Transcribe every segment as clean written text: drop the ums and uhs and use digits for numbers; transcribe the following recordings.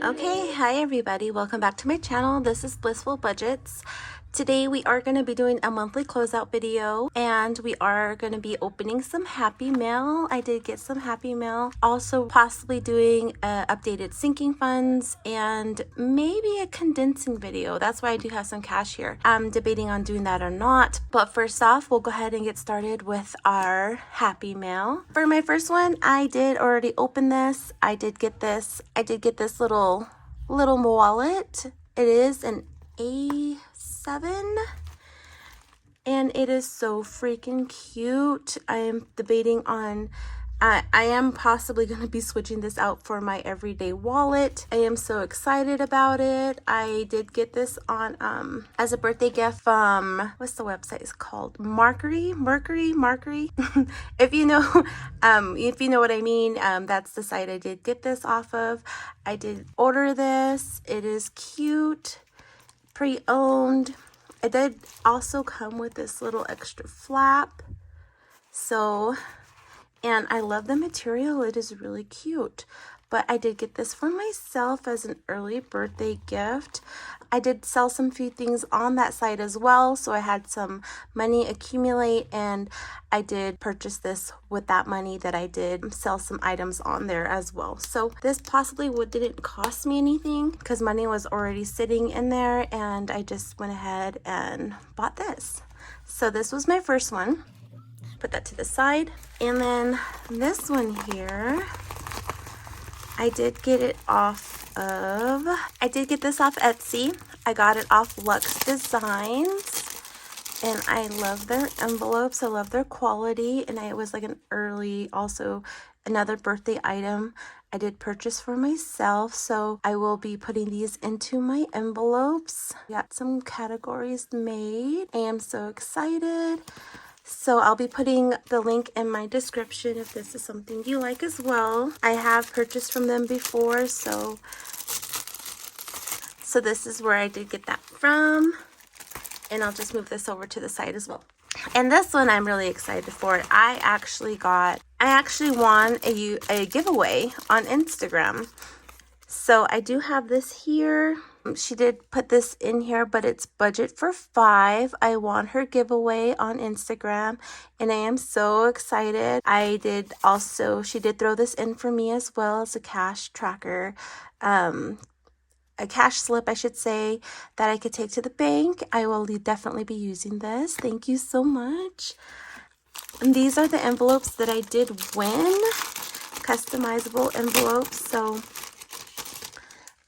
Okay, hi everybody, welcome back to my channel. This is Blissful Budgets. Today we are going to be doing a monthly closeout video and we are going to be opening some happy mail. I did get some happy mail. Also possibly doing updated sinking funds and maybe a condensing video. That's why I do have some cash here. I'm debating on doing that or not. But first off, we'll go ahead and get started with our happy mail. For my first one, I did already open this. I did get this little wallet. It is an A7 and it is so freaking cute. I am debating on I am possibly going to be switching this out for my everyday wallet. I am so excited about it. I did get this on as a birthday gift from, what's the website is called? Mercury. If you know what I mean, that's the site I did get this off of. I did order this. It is cute, pre-owned. It did also come with this little extra flap. And I love the material. It is really cute. But I did get this for myself as an early birthday gift. I did sell some few things on that site as well. So I had some money accumulate and I did purchase this with that money that I did sell some items on there as well. So this possibly didn't cost me anything because money was already sitting in there and I just went ahead and bought this. So this was my first one. Put that to the side. And then this one here, I did get this off Etsy. I got it off Luxe Designs. And I love their envelopes. I love their quality. And it was like an early, also another birthday item I did purchase for myself. So I will be putting these into my envelopes. Got some categories made. I am so excited. So I'll be putting the link in my description if this is something you like as well. I have purchased from them before, so this is where I did get that from. And I'll just move this over to the side as well. And this one I'm really excited for. I actually won a giveaway on Instagram. So I do have this here. She did put this in here, but it's budget for 5. I won her giveaway on Instagram and I am so excited. She did throw this in for me as well as a cash tracker, a cash slip, I should say, that I could take to the bank. I will definitely be using this. Thank you so much. And these are the envelopes that I did win, customizable envelopes. So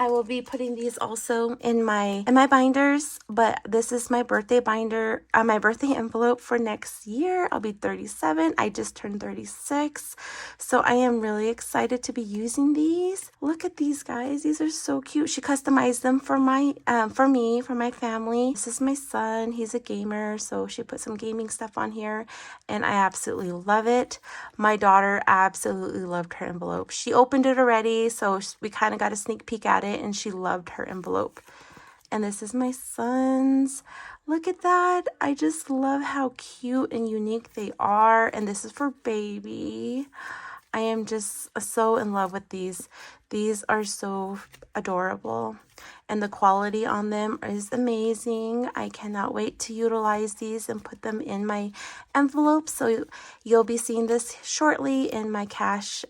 I will be putting these also in my binders, but this is my birthday binder, my birthday envelope for next year. I'll be 37. I just turned 36. So I am really excited to be using these. Look at these guys. These are so cute. She customized them for my family. This is my son. He's a gamer, so she put some gaming stuff on here and I absolutely love it. My daughter absolutely loved her envelope. She opened it already, so we kind of got a sneak peek at it. And she loved her envelope. And this is my son's. Look at that. I just love how cute and unique they are. And this is for baby. I am just so in love with these. These are so adorable. And the quality on them is amazing. I cannot wait to utilize these and put them in my envelopes. So you'll be seeing this shortly in my cash,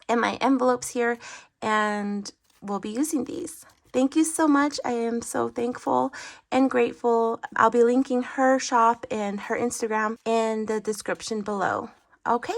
in my envelopes here. And we'll be using these. Thank you so much. I am so thankful and grateful. I'll be linking her shop and her Instagram in the description below. Okay,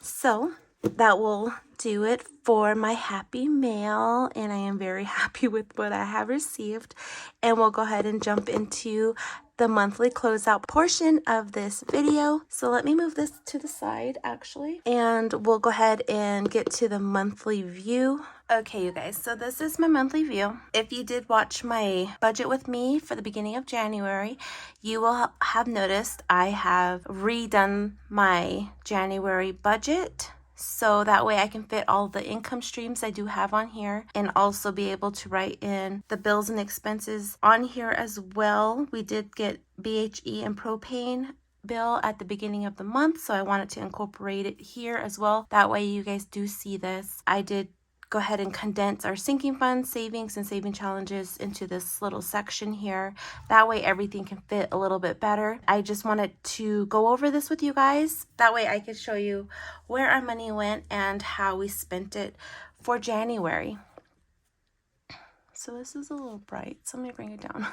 so that will do it for my happy mail, and I am very happy with what I have received. And we'll go ahead and jump into the monthly closeout portion of this video. So let me move this to the side actually, and we'll go ahead and get to the monthly view. Okay, you guys, so this is my monthly view. If you did watch my budget with me for the beginning of January, you will have noticed I have redone my January budget. So that way I can fit all the income streams I do have on here and also be able to write in the bills and expenses on here as well. We did get BHE and propane bill at the beginning of the month, so I wanted to incorporate it here as well. That way you guys do see this. I did go ahead and condense our sinking funds, savings, and saving challenges into this little section here. That way everything can fit a little bit better. I just wanted to go over this with you guys. That way I could show you where our money went and how we spent it for January. So this is a little bright, so let me bring it down.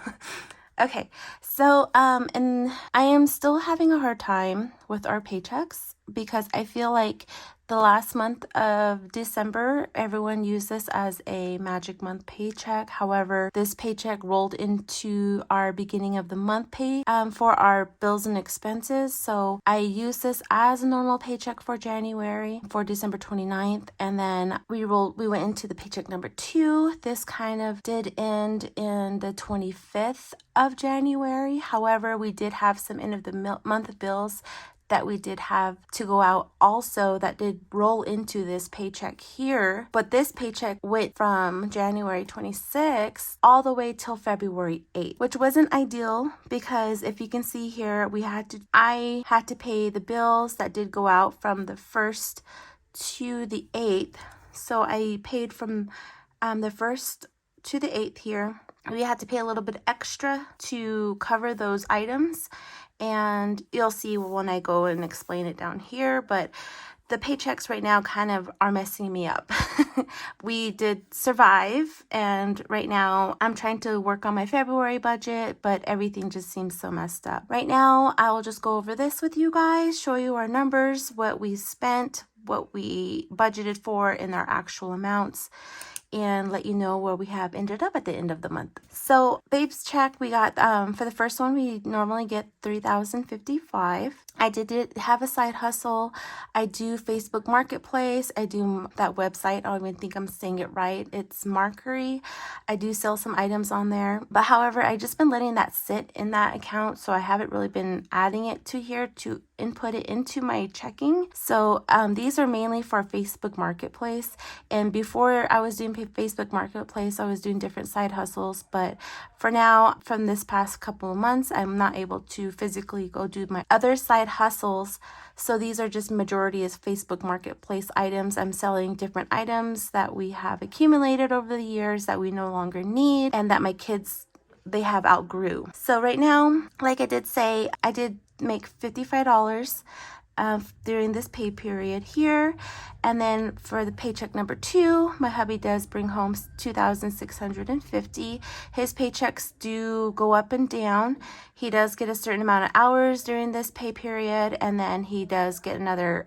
Okay, so and I am still having a hard time with our paychecks because I feel like the last month of December, everyone used this as a magic month paycheck. However, this paycheck rolled into our beginning of the month pay for our bills and expenses. So I used this as a normal paycheck for January, for December 29th. And then we went into the paycheck number 2. This kind of did end in the 25th of January. However, we did have some end of the month bills that we did have to go out also that did roll into this paycheck here. But this paycheck went from January 26th all the way till February 8th, which wasn't ideal because if you can see here, I had to pay the bills that did go out from the 1st to the 8th. So I paid from the 1st to the 8th here. We had to pay a little bit extra to cover those items. And you'll see when I go and explain it down here, but the paychecks right now kind of are messing me up. We did survive, and right now I'm trying to work on my February budget, but everything just seems so messed up. Right now, I will just go over this with you guys, show you our numbers, what we spent, what we budgeted for in our actual amounts, and let you know where we have ended up at the end of the month. So Babes check, we got for the first one we normally get $3,055. I did have a side hustle. I do Facebook Marketplace. I do that website. I don't even think I'm saying it right. It's Markery. I do sell some items on there. But however, I just been letting that sit in that account. So I haven't really been adding it to here to input it into my checking. So these are mainly for Facebook Marketplace. And before I was doing Facebook Marketplace, I was doing different side hustles. But for now, from this past couple of months, I'm not able to physically go do my other side hustles. So these are just majority is Facebook Marketplace items. I'm selling different items that we have accumulated over the years that we no longer need and that my kids, they have outgrew. So right now, like I did say, I did make $55 during this pay period here. And then for the paycheck number 2, my hubby does bring home $2,650. His paychecks do go up and down. He does get a certain amount of hours during this pay period, and then he does get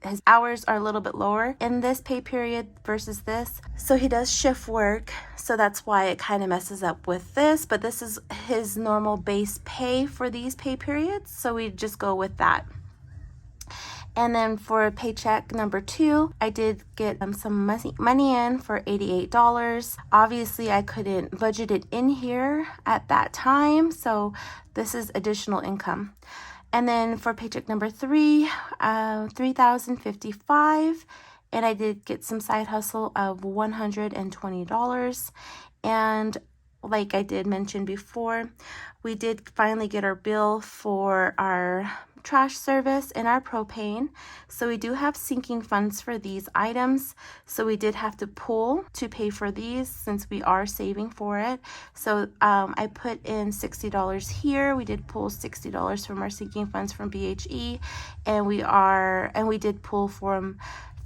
his hours are a little bit lower in this pay period versus this. So he does shift work, so that's why it kind of messes up with this, but this is his normal base pay for these pay periods, so we just go with that. And then for paycheck number 2, I did get some money in for $88. Obviously, I couldn't budget it in here at that time, so this is additional income. And then for paycheck number 3, $3,055, and I did get some side hustle of $120. And like I did mention before, we did finally get our bill for our trash service and our propane. So we do have sinking funds for these items. So we did have to pull to pay for these since we are saving for it. So I put in $60 here. We did pull $60 from our sinking funds from BHE, and we did pull from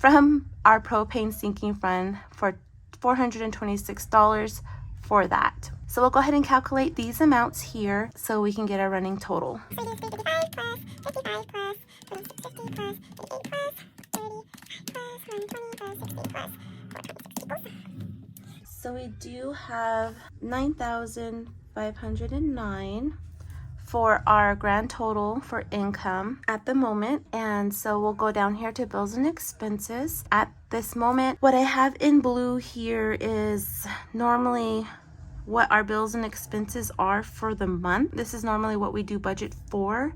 our propane sinking fund for $426 for that. So we'll go ahead and calculate these amounts here so we can get our running total. So we do have $9,509 for our grand total for income at the moment. And so we'll go down here to bills and expenses. At this moment, what I have in blue here is normally what our bills and expenses are for the month. This is normally what we do budget for.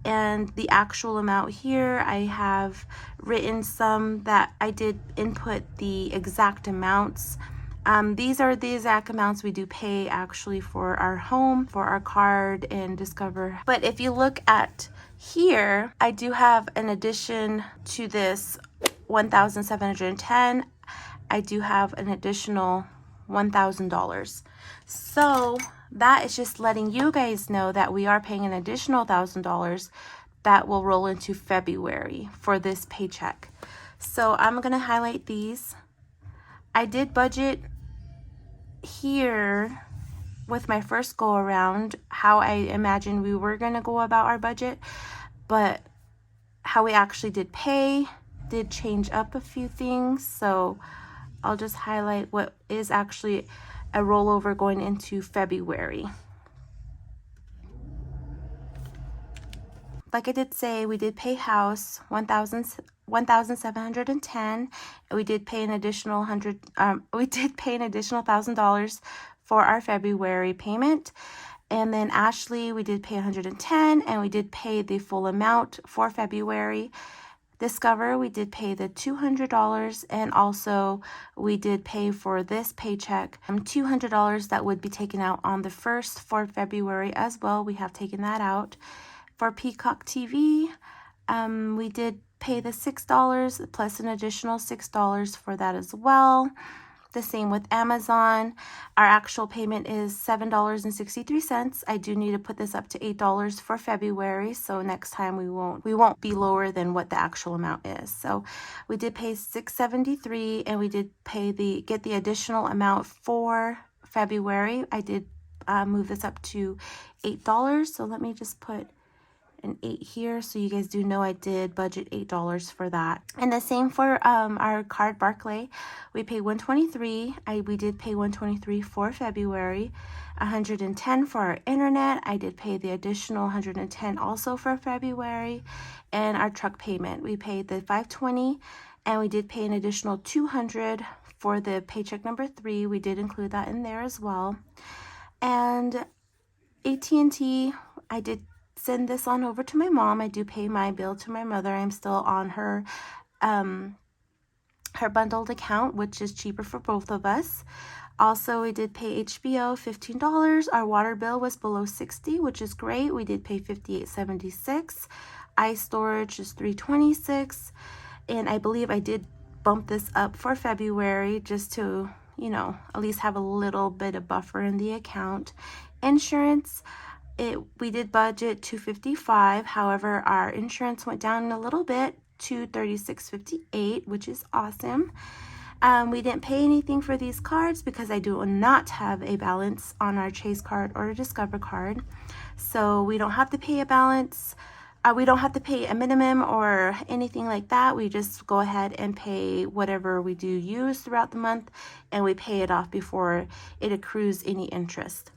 And the actual amount here, I have written some that I did input the exact amounts. These are the exact amounts we do pay actually for our home, for our card and Discover. But if you look at here, I do have an addition to this $1,710. I do have an additional $1,000. So that is just letting you guys know that we are paying an additional $1,000 that will roll into February for this paycheck. So I'm going to highlight these. I did budget here with my first go around how I imagined we were going to go about our budget, but how we actually did pay did change up a few things. So I'll just highlight what is actually a rollover going into February. Like I did say, we did pay house $1,710, and we did pay an additional $1,000 for our February payment. And then Ashley, we did pay $110, and we did pay the full amount for February. Discover, we did pay the $200, and also we did pay for this paycheck $200 that would be taken out on the 1st for February as well. We have taken that out. For Peacock TV, we did pay the $6 plus an additional $6 for that as well. The same with Amazon. Our actual payment is $7.63. I do need to put this up to $8 for February, so next time we won't be lower than what the actual amount is. So we did pay $6.73, and we did get the additional amount for February. I did move this up to $8. So let me just put an 8 here, so you guys do know I did budget $8 for that. And the same for our card Barclay. We paid $123. We did pay $123 for February. $110 for our internet. I did pay the additional $110 also for February. And our truck payment, we paid the $520, and we did pay an additional $200 for the paycheck number 3. We did include that in there as well. And AT&T, I did send this on over to my mom. I do pay my bill to my mother. I'm still on her bundled account, which is cheaper for both of us. Also, we did pay HBO $15. Our water bill was below $60, which is great. We did pay $58.76. iStorage is $326, and I believe I did bump this up for February just to, at least have a little bit of buffer in the account. Insurance, we did budget $255. However, our insurance went down a little bit to $36.58, which is awesome. We didn't pay anything for these cards because I do not have a balance on our Chase card or a Discover card, so we don't have to pay a balance. We don't have to pay a minimum or anything like that. We just go ahead and pay whatever we do use throughout the month, and we pay it off before it accrues any interest.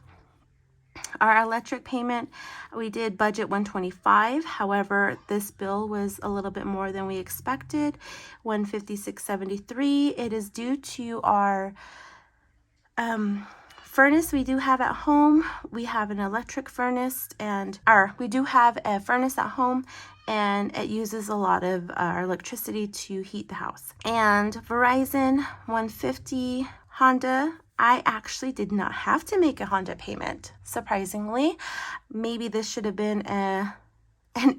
Our electric payment, we did budget $125. However, this bill was a little bit more than we expected, $156.73. It is due to our furnace we do have at home. We have an electric furnace, we do have a furnace at home, and it uses a lot of our electricity to heat the house. And Verizon, $150. Honda, I actually did not have to make a Honda payment, surprisingly. Maybe this should have been an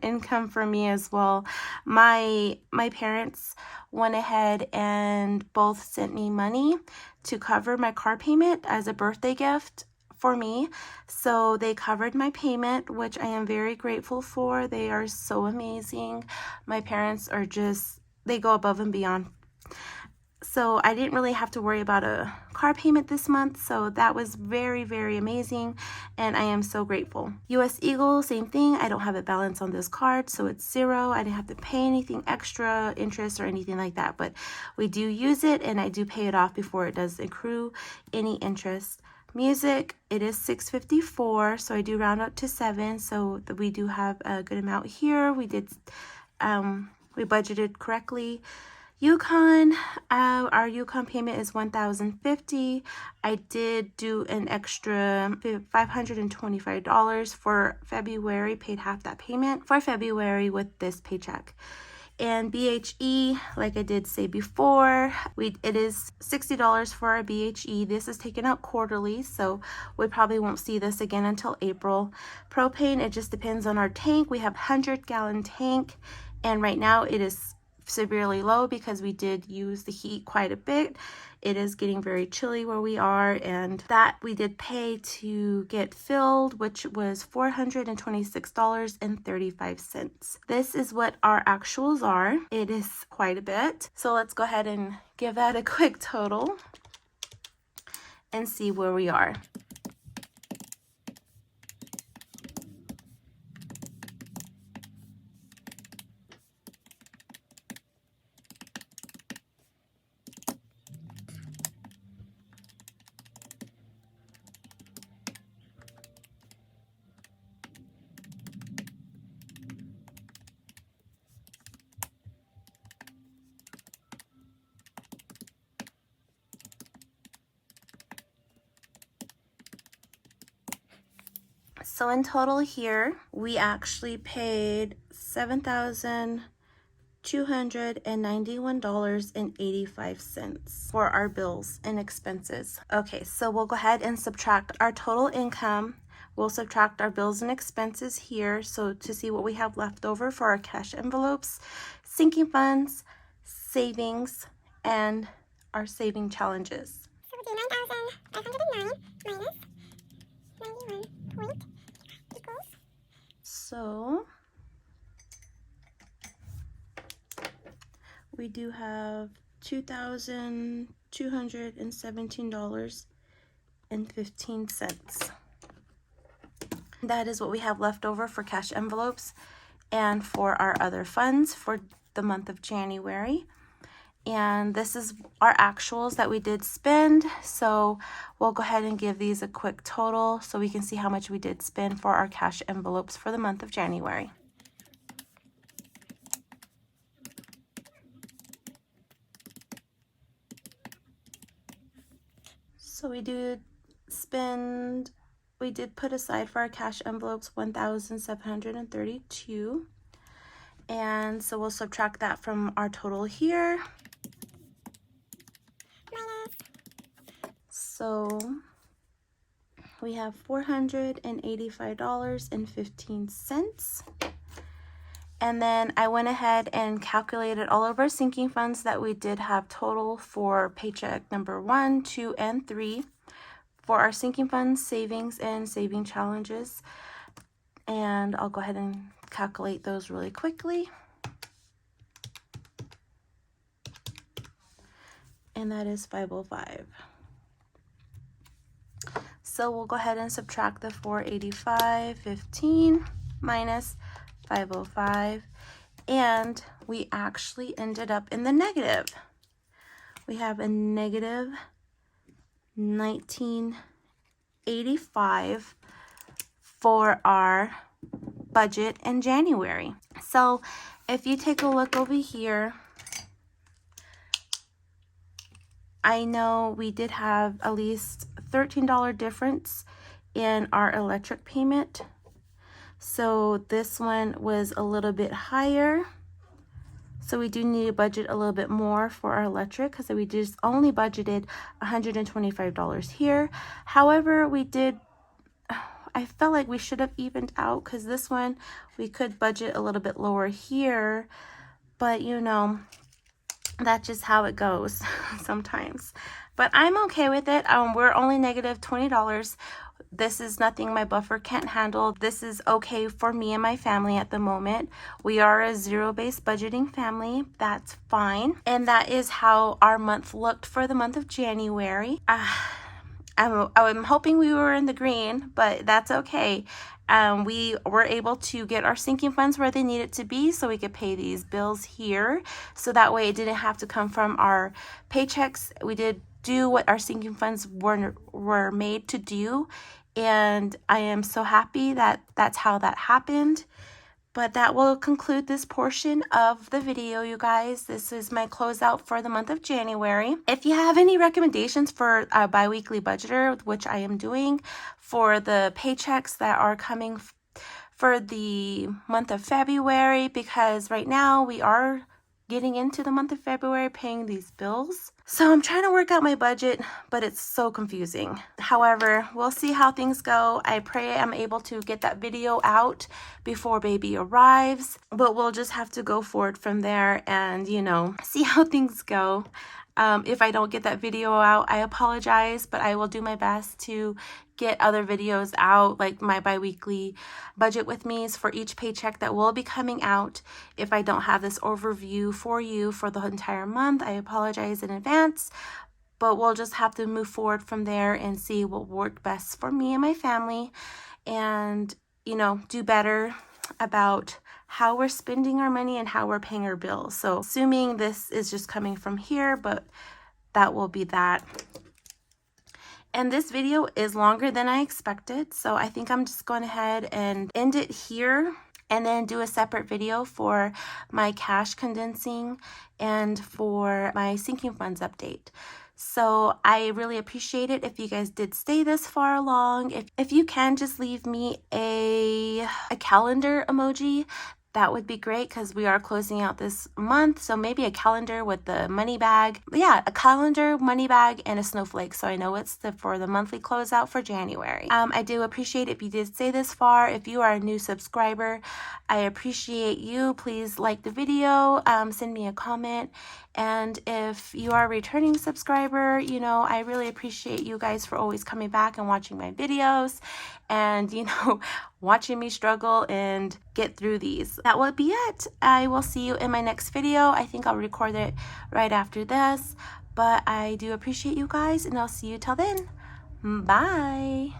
income for me as well. My parents went ahead and both sent me money to cover my car payment as a birthday gift for me. So they covered my payment, which I am very grateful for. They are so amazing. My parents are they go above and beyond. So I didn't really have to worry about a car payment this month. So that was very, very amazing. And I am so grateful. US Eagle, same thing. I don't have a balance on this card, so it's $0. I didn't have to pay anything extra, interest or anything like that. But we do use it, and I do pay it off before it does accrue any interest. Music, it is $654. So I do round up to $7. So we do have a good amount here. We budgeted correctly. Yukon, our Yukon payment is $1,050. I did do an extra $525 for February, paid half that payment for February with this paycheck. And BHE, like I did say before, it is $60 for our BHE. This is taken out quarterly, so we probably won't see this again until April. Propane, it just depends on our tank. We have 100-gallon tank, and right now it is severely low because we did use the heat quite a bit. It is getting very chilly where we are, and that we did pay to get filled, which was $426.35. This is what our actuals are. It is quite a bit. So let's go ahead and give that a quick total and see where we are. So in total here, we actually paid $7,291.85 for our bills and expenses. Okay, so we'll go ahead and subtract our total income. We'll subtract our bills and expenses here, so to see what we have left over for our cash envelopes, sinking funds, savings, and our saving challenges. So we'll do 9,509 minus 91 equals. So we do have $2,217.15. That is what we have left over for cash envelopes and for our other funds for the month of January. And this is our actuals that we did spend. So we'll go ahead and give these a quick total so we can see how much we did spend for our cash envelopes for the month of January. So we did put aside for our cash envelopes $1,732. And so we'll subtract that from our total here. So we have $485.15. And then I went ahead and calculated all of our sinking funds that we did have total for paycheck number 1, 2, and 3 for our sinking funds, savings, and saving challenges. And I'll go ahead and calculate those really quickly. And that is 505. So we'll go ahead and subtract the 485.15 minus 505, and we actually ended up in the negative. We have a negative 1985 for our budget in January. So if you take a look over here, I know we did have at least $13 difference in our electric payment. So this one was a little bit higher. So we do need to budget a little bit more for our electric because we just only budgeted $125 here. However, I felt like we should have evened out because this one we could budget a little bit lower here, but you know, that's just how it goes sometimes. But I'm okay with it. We're only negative $20. This is nothing my buffer can't handle. This is okay for me and my family at the moment. We are a zero-based budgeting family. That's fine. And that is how our month looked for the month of January. I'm hoping we were in the green, but that's okay. We were able to get our sinking funds where they needed to be so we could pay these bills here. So that way it didn't have to come from our paychecks. We did do what our sinking funds were made to do. And I am so happy that that's how that happened. But that will conclude this portion of the video, you guys. This is my closeout for the month of January. If you have any recommendations for a bi-weekly budgeter, which I am doing for the paychecks that are coming for the month of February, because right now we are getting into the month of February paying these bills. So I'm trying to work out my budget, but it's so confusing. However, we'll see how things go. I pray I'm able to get that video out before baby arrives, but we'll just have to go forward from there and, you know, see how things go. If I don't get that video out, I apologize, but I will do my best to get other videos out, like my bi-weekly budget with me's for each paycheck that will be coming out. If I don't have this overview for you for the entire month, I apologize in advance, but we'll just have to move forward from there and see what worked best for me and my family, and, you know, do better about how we're spending our money and how we're paying our bills. So assuming this is just coming from here, but that will be that. And this video is longer than I expected, so I think I'm just going ahead and end it here and then do a separate video for my cash condensing and for my sinking funds update. So I really appreciate it if you guys did stay this far along. If you can just leave me a calendar emoji, that would be great, because we are closing out this month. So maybe a calendar with the money bag. Yeah, a calendar, money bag, and a snowflake. So I know it's for the monthly closeout for January. I do appreciate it if you did stay this far. If you are a new subscriber, I appreciate you. Please like the video, send me a comment. And if you are a returning subscriber, you know, I really appreciate you guys for always coming back and watching my videos and, you know, watching me struggle and get through these. That will be it. I will see you in my next video. I think I'll record it right after this, but I do appreciate you guys, and I'll see you till then. Bye.